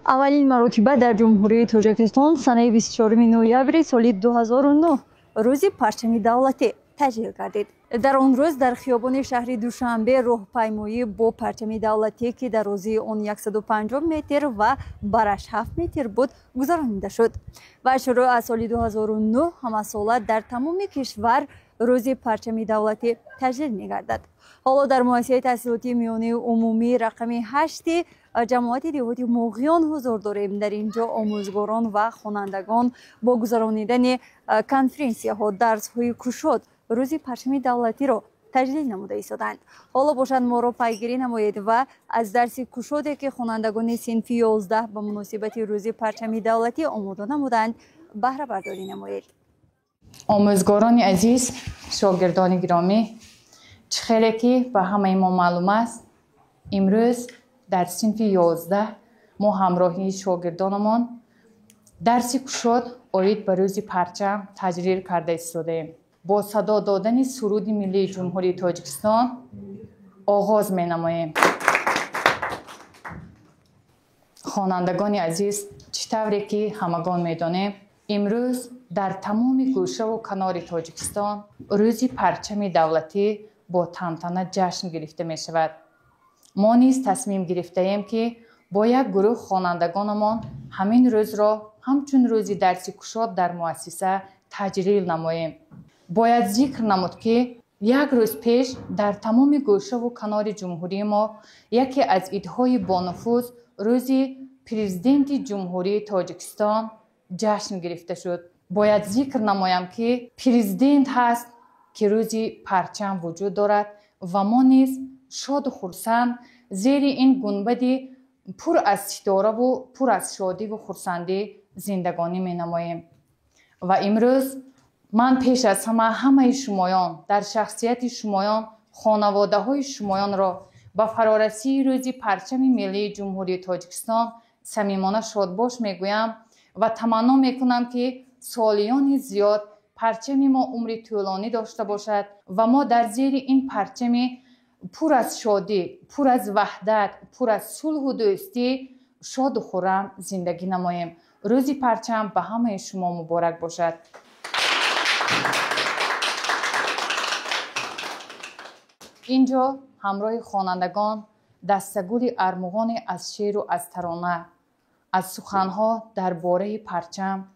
اولین مرتبه در جمهوری تاجیکستان سنه 24 نوامبر سال 2009 روز پرچم دولتی تجلیل گردید. در آن روز در خیابان شهر دوشنبه راهپیمایی با پرچم دولتی که درازی آن 150 متر و برش 7 متر بود گذرانیده شد و شروع از سال 2009 همه ساله در تمام کشور روز پرچم دولتی تجلیل می‌گردد. حالا در مؤسسه تحصیلاتی میانه عمومی رقم 8 جماعت دهاتی موقعیان حضور داریم. در اینجا آموزگاران و خوانندگان با گذرانیدن کنفرانسی‌ها درس‌های گشاد روز پرچم دولتی را تجلیل نموده ایستادند. حالا باشد ما را پیگیری نمایید و از درس گشادی که خوانندگان صنف 11 به مناسبت روز پرچم دولتی آماده نمودند بهره برداری نمایید. آموزگاران عزیز، شاگردان گرامی، چه خیلی که به همه ما معلوم است امروز در صنف 11 ما همراهی شاگردانمان درس گشاد آید به روز پرچم تجلیل کرده ایستادیم. با صدا دادن سرود ملی جمهوری تاجیکستان آغاز می نماییم. خوانندگان عزیز، چطوری که همگان می دانیم امروز در تمام گوشه و کنار تاجیکستان روز پرچم دولتی با تنتنه جشن گرفته می شود. ما نیز تصمیم گرفته ایم که با یک گروه خوانندگانمان همین روز را همچون روزی درس گشاد در مؤسسه تجلیل نماییم. باید ذکر نمود که یک روز پیش در تمام گوشه و کنار جمهوری ما یکی از عیدهای بانفوذ روزی پرزیدنت جمهوری تاجیکستان جشن گرفته شد. باید ذکر نمایم که پرزیدنت هست که روزی پرچم وجود دارد و ما نیز شاد و خرسند زیر این گنبدی پر از ستاره و پر از شادی و خرسندی زندگانی می نماییم. و امروز من پیش از همه شمایان در شخصیت شمایان خانواده های شمایان را با فرارسی روز پرچم ملی جمهوری تاجیکستان صمیمانه شادباش می گویم و تمنا می کنم که سالیان زیاد پرچم ما عمر طولانی داشته باشد و ما در زیر این پرچم پر از شادی، پر از وحدت، پر از صلح و دوستی شاد و خرم زندگی نماییم. روز پرچم به همه شما مبارک باشد. اینجا همراه خوانندگان دستگل ارمغان از شعر و از ترانه از سخنها درباره پرچم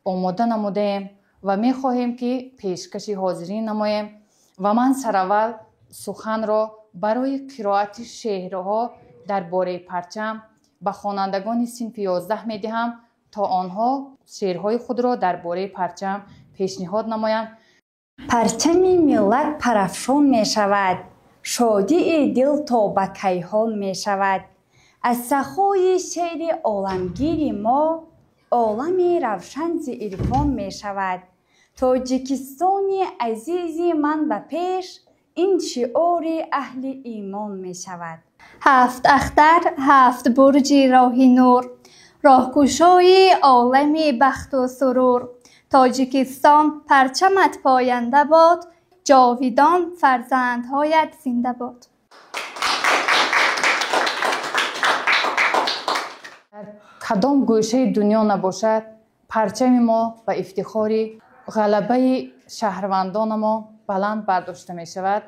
آماده نمودیم و می خواهیم که پیشکش حاضرین نماییم و من سراول سخن را برای قرائت شعرها درباره پرچم به خوانندگان صنف 11 می دهم تا آنها شعرهای خود را درباره پرچم پیشنهاد نمایند. پرچم ملت پرافشان می شود، شادی دل تا به کیهان می شود. از سخای شعر عالمگیر ما عالمی روشن ز عرفان می شود. تاجیکستان عزیز من به پیش این شعار اهل ایمان می شود. 7 اختر 7 برج راه نور، راهگشای عالمی بخت و سرور. تاجیکستان پرچمت پاینده باد، جاویدان فرزندهایت زنده باد. در کدام گوشه دنیا نباشد پرچم ما به افتخار غلبه شهروندان ما بلند برداشته می شود.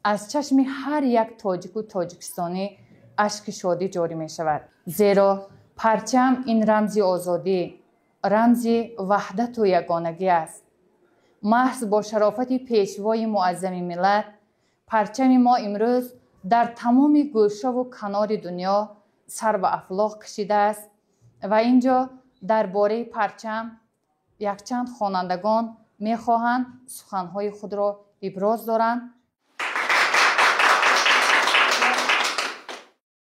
از چشم هر یک تاجیک و تاجیکستانی اشک شادی جاری می شود، زیرا پرچم این رمز آزادی، رمز وحدت و یگانگی است. محض با شرافت پیشوای معظم ملت پرچم ما امروز در تمام گوشه و کنار دنیا سر به افلاک کشیده است و اینجا درباره پرچم یک چند خوانندگان می خواهند سخنهای خود را ابراز دارند.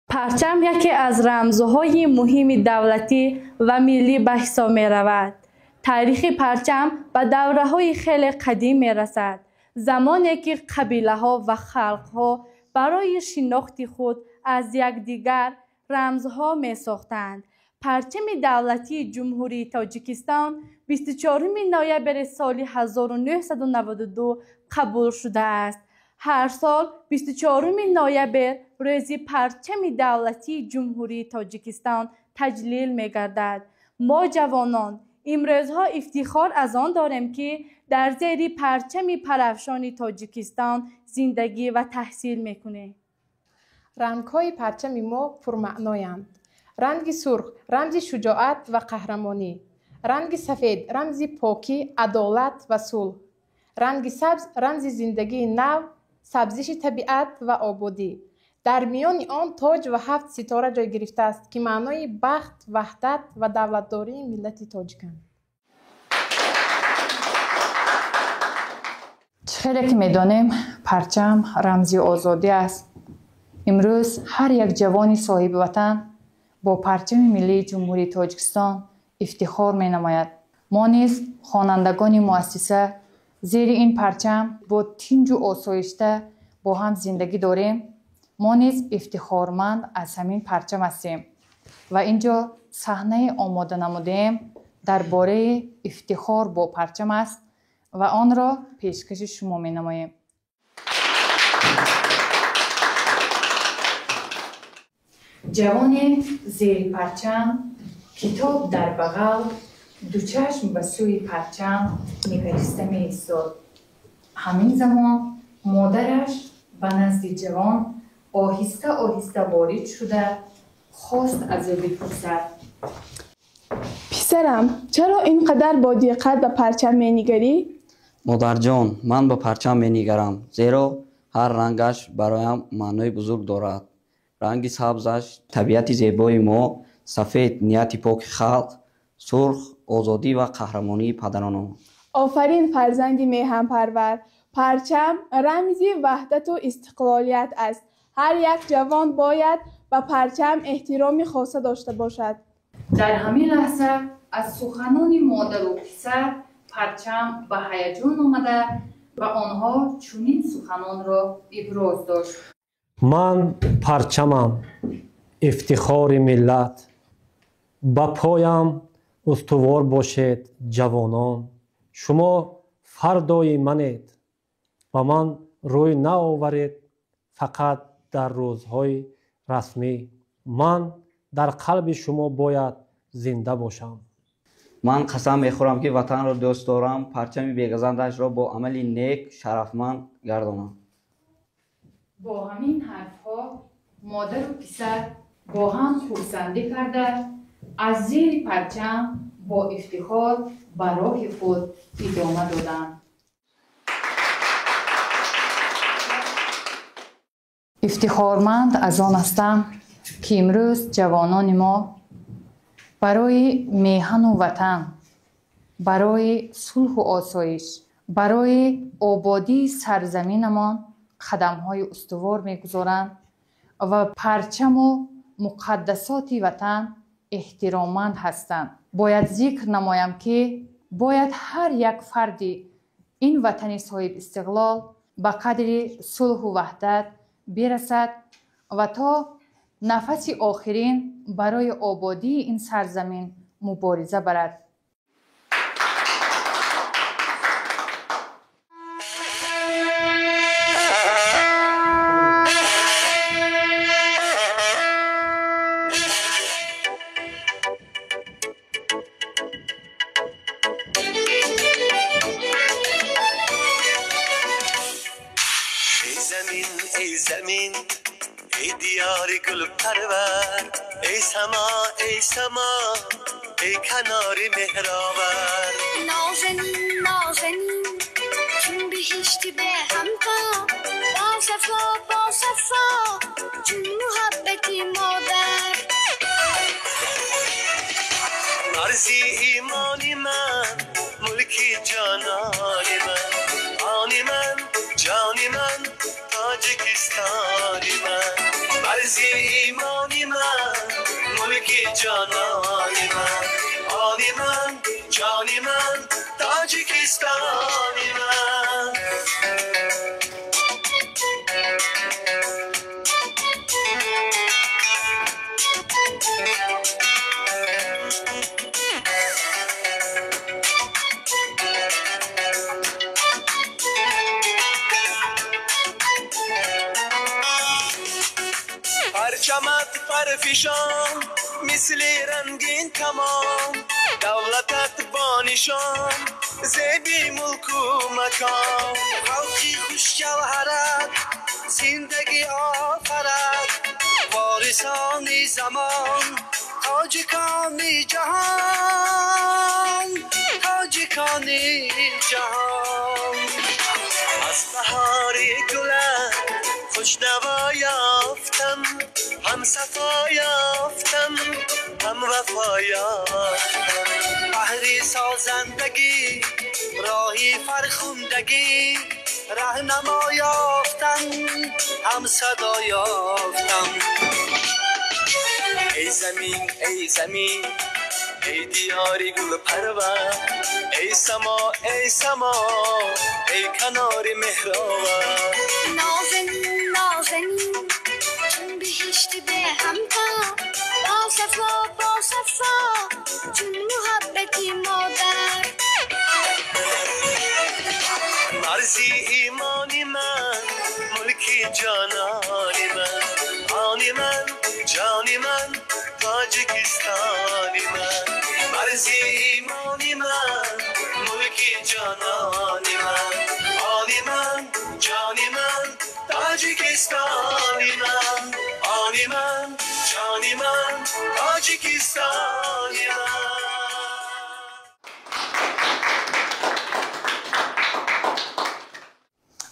پرچم یکی از رمزهای مهم دولتی و ملی به حساب می رود. تاریخ پرچم به دوره‌های خیلی قدیم می رسد. زمانی که قبیله ها و خلق ها برای شناخت خود از یکدیگر رمزها می ساختند. پرچم دولتی جمهوری تاجیکستان 24 نوامبر سال 1992 قبول شده است. هر سال 24 نوامبر روز پرچم دولتی جمهوری تاجیکستان تجلیل می گردد. ما جوانان امروزها افتخار از آن داریم که در زیر پرچم پرافشان تاجیکستان زندگی و تحصیل میکنیم. رنگ‌های پرچم ما پرمعنایند. رنگ سرخ رمز شجاعت و قهرمانی، رنگ سفید رمز پاکی، عدالت و صلح، رنگ سبز رمز زندگی نو، سبزش طبیعت و آبادی. در میان آن تاج و 7 ستاره جای گرفته است که معنای بخت، وحدت و دولتداری ملت تاجیکند. چخیلی که میدانیم پرچم رمزی آزادی است. امروز هر یک جوانی صاحب وطن با پرچم ملی جمهوری تاجیکستان افتخار می نماید. ما نیز خوانندگان مؤسسه زیر این پرچم با تنج و آسایشته با هم زندگی داریم. ما نیز افتخارمند از همین پرچم هستیم و اینجا صحنه آماده نمودیم درباره افتخار با پرچم است و آن را پیشکش شما می نماییم. جوان زیر پرچم، کتاب در بغل، دو چشم به سوی پرچم نگریسته می ایستاد. همین زمان مادرش به نزد جوان آهسته آهسته وارد شده خواست از او بپرسد: پسرم، چرا اینقدر با دقت به پرچم می‌نگری؟ مادر جان، من به پرچم می‌نگرم زیرا هر رنگش برایم معنای بزرگ دارد. رنگ سبزش طبیعت زیبای ما، سفید نیت پاک خلق، سرخ آزادی و قهرمانی پدرانم. آفرین فرزندی میهم پرور. پرچم رمزی وحدت و استقلالیت است. هر یک جوان باید به پرچم احترامی خاصه داشته باشد. در همین لحظه از سخنان مادر و پسر پرچم به هیجان آمده و آنها چنین سخنان را ابراز داشت: من پرچمم، افتخار ملت. با پایم استوار باشید جوانان. شما فردای منید. با من روی نآورید فقط در روزهای رسمی. من در قلب شما باید زنده باشم. من قسم میخورم که وطن را دوست دارم، پرچم بیگزندش را با عمل نیک شرفمند گردانم. با همین حرفها مادر و پسر با هم خرسندی کرده از زیر پرچم با افتخار به راه خود ادامه دادند. افتخارمند از آن هستم که امروز جوانان ما برای میهن و وطن، برای صلح و آسایش، برای آبادی سرزمینمان قدم‌های استوار می‌گذارند و پرچم و مقدسات وطن احتراممند هستند. باید ذکر نمایم که باید هر یک فردی این وطن صاحب استقلال به قدر صلح و وحدت برسد و تا نفس آخرین برای آبادی این سرزمین مبارزه برد. ای زمین ای دیار گل پرور، ای سما ای کنار مهرآور. نازنین چون بهشتی به همتا، با صفا چون محبتی مادر. مرزی ایمانی من، ملکی جانانی من، آنی من جانی من، تاجیکستانی من. مرزی ایمانی من، ملکی جانانی من، آنی من جانی من، تاجیکستانی من. غمت پرفشان مثل رنگین تمام دولتت بانشان زیبی ملک و مکان خلقی خوش جوهرت زندگی آفرد وارثان زمان تاجکان جهان تاجکان جهان از بهار گلت خوشنوا یافتم هم صفا یافتم هم وفا یافتم بحری سازندگی راهی فرخندگی راهنما یافتم هم صدا یافتم ای زمین ای زمین ای دیاری گل پرور ای سما ای کنار مهرآور نازنین نازنین چون بهشت به همتا با صفا چون محبتی مادر مرزی ایمانی من ملکی جانانی من آنی من جانی من تاجیکستانی من مرزی ایمانی من ملکی جانانی من آنی من جانی من تاجیکستانی من آنی من جانی من تاجیکستانی من.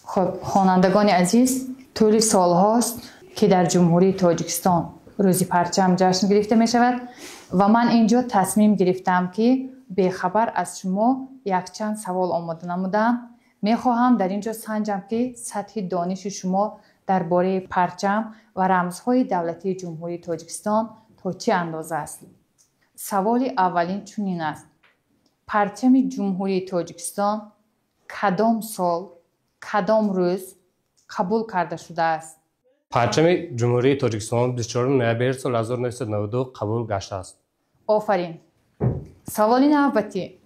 خب خوانندگان عزیز، طول سال هاست که در جمهوری تاجیکستان روزی پرچم جشن گرفته می شود و من اینجا تصمیم گرفتم که به خبر از شما یک چند سوال آماده نمودم. می خواهم در اینجا سنجم که سطح دانش شما درباره پرچم و رمزهای دولتی جمهوری تاجیکستان تا چه اندازه است. سوال اولین چنین است: پرچم جمهوری تاجیکستان کدام سال کدام روز قبول کرده شده است؟ پرچم جمهوری تاجیکستان 24 نوامبر سال 1992 قبول گشته است. آفرین. سوال نوبتی: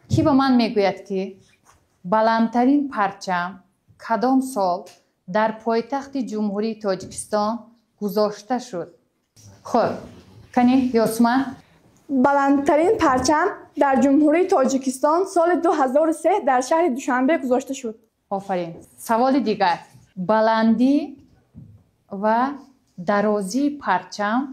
کی به من میگوید که بلندترین پرچم کدام سال در پایتخت جمهوری تاجیکستان گذاشته شد؟ خب کنی یاسمن؟ بلندترین پرچم در جمهوری تاجیکستان سال 2003 در شهر دوشنبه گذاشته شد. آفرین. سوال دیگر: بلندی و درازی پرچم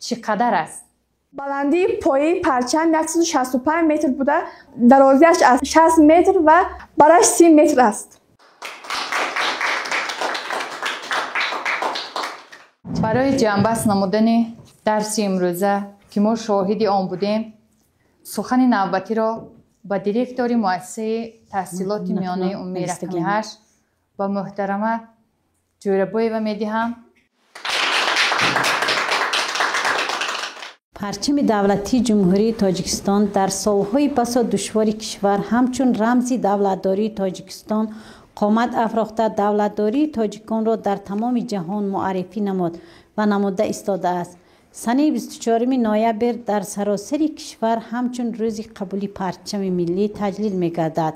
چقدر است؟ بلندی پایه پرچم 165 متر بوده، درازیش از 60 متر و برش 30 متر است. برای جنبست نمودن درس امروزه که ما شاهد آن بودیم، سخن نوبتی را با دیرکتور مؤسسه تحصیلات میانه عمومی رقم 8 و محترمه جوربایو میدهم. پرچم دولتی جمهوری تاجیکستان در سالهای بسا دشوار کشور همچون رمز دولتداری تاجیکستان قامت افراخته دولتداری تاجیکان را در تمام جهان معرفی نمود و نموده ایستاده است. سنه 24 نوامبر در سراسر کشور همچون روز قبولی پرچم ملی تجلیل می گردد.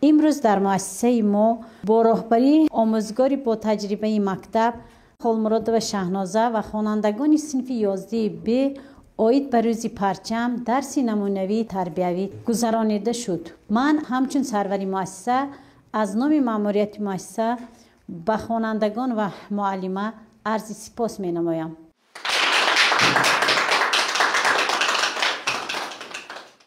امروز در مؤسسه ما با راهبری آموزگاری با تجربه مکتب خالمراد و شهنازه و خوانندگان صنف 11 ب آید به روز پرچم درس نمونوی تربیوی گذرانیده شد. من همچون سروری مؤسسه از نام ماموریت مؤسسه به خوانندگان و معلمه عرض سپاس می نمایم.